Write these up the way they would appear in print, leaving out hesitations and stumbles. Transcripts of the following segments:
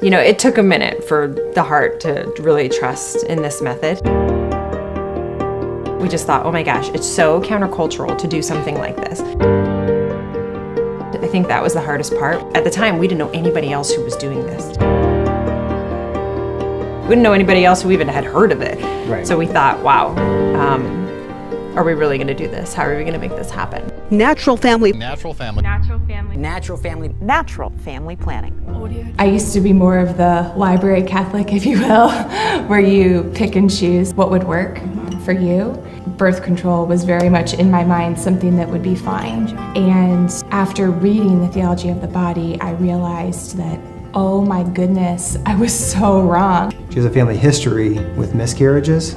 You know, it took a minute for the heart to really trust in this method. We just thought, oh my gosh, it's so countercultural to do something like this. I think that was the hardest part. At the time, we didn't know anybody else who was doing this. We didn't know anybody else who even had heard of it. Right. So we thought, wow, are we really gonna do this? How are we gonna make this happen? Natural family. Natural family. Natural family. Natural family. Natural family planning. I used to be more of the library Catholic, if you will, where you pick and choose what would work for you. Birth control was very much in my mind something that would be fine. And after reading the theology of the body, I realized that, oh my goodness, I was so wrong. She has a family history with miscarriages,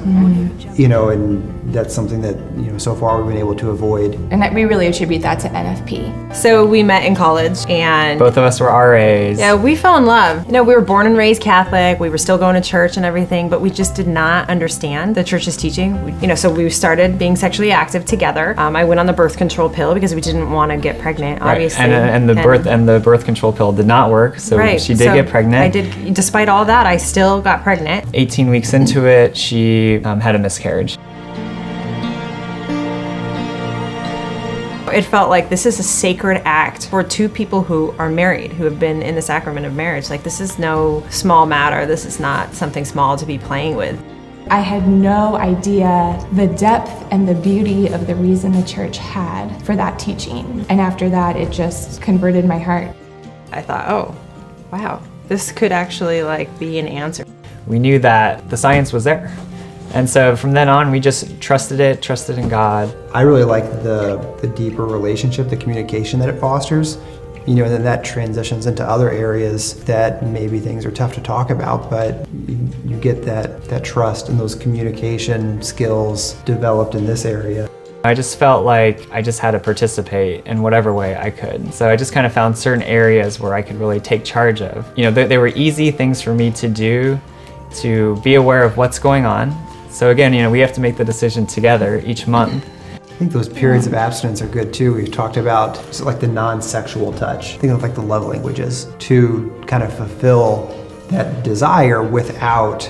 you know, and that's something that, you know, so far we've been able to avoid. And that we really attribute that to NFP. So we met in college, and both of us were RAs. yeah, we fell in love. You know, we were born and raised Catholic. We were still going to church and everything, but we just did not understand the church's teaching. You know, so we started being sexually active together. I went on the birth control pill because we didn't want to get pregnant, obviously. And the birth control pill did not work, so right. she did get pregnant. I did. Despite all that, I still got pregnant. 18 weeks into it, she had a miscarriage. It felt like this is a sacred act for two people who are married, who have been in the sacrament of marriage. Like, this is no small matter. This is not something small to be playing with. I had no idea the depth and the beauty of the reason the church had for that teaching. And after that, it just converted my heart. I thought, oh, wow, this could actually like be an answer. We knew that the science was there. And so from then on, we just trusted in God. I really like the deeper relationship, the communication that it fosters, you know, and then that transitions into other areas that maybe things are tough to talk about, but you get that trust and those communication skills developed in this area. I just felt like I just had to participate in whatever way I could. So I just kind of found certain areas where I could really take charge of. You know, they were easy things for me to do, to be aware of what's going on. So again, you know, we have to make the decision together each month. I think those periods of abstinence are good too. We've talked about like the non-sexual touch. Think of like the love languages to kind of fulfill that desire without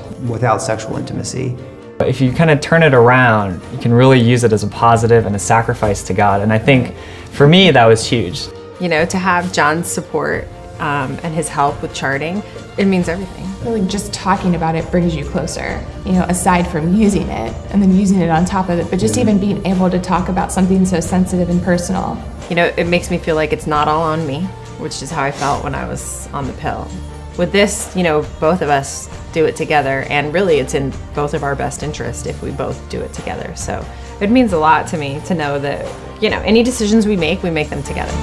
sexual intimacy. If you kind of turn it around, you can really use it as a positive and a sacrifice to God. And I think for me, that was huge. You know, to have John's support and his help with charting, it means everything. Really, just talking about it brings you closer, you know, aside from using it and then using it on top of it, but just even being able to talk about something so sensitive and personal. You know, it makes me feel like it's not all on me, which is how I felt when I was on the pill. With this, you know, both of us do it together, and really it's in both of our best interest if we both do it together. So it means a lot to me to know that, you know, any decisions we make them together.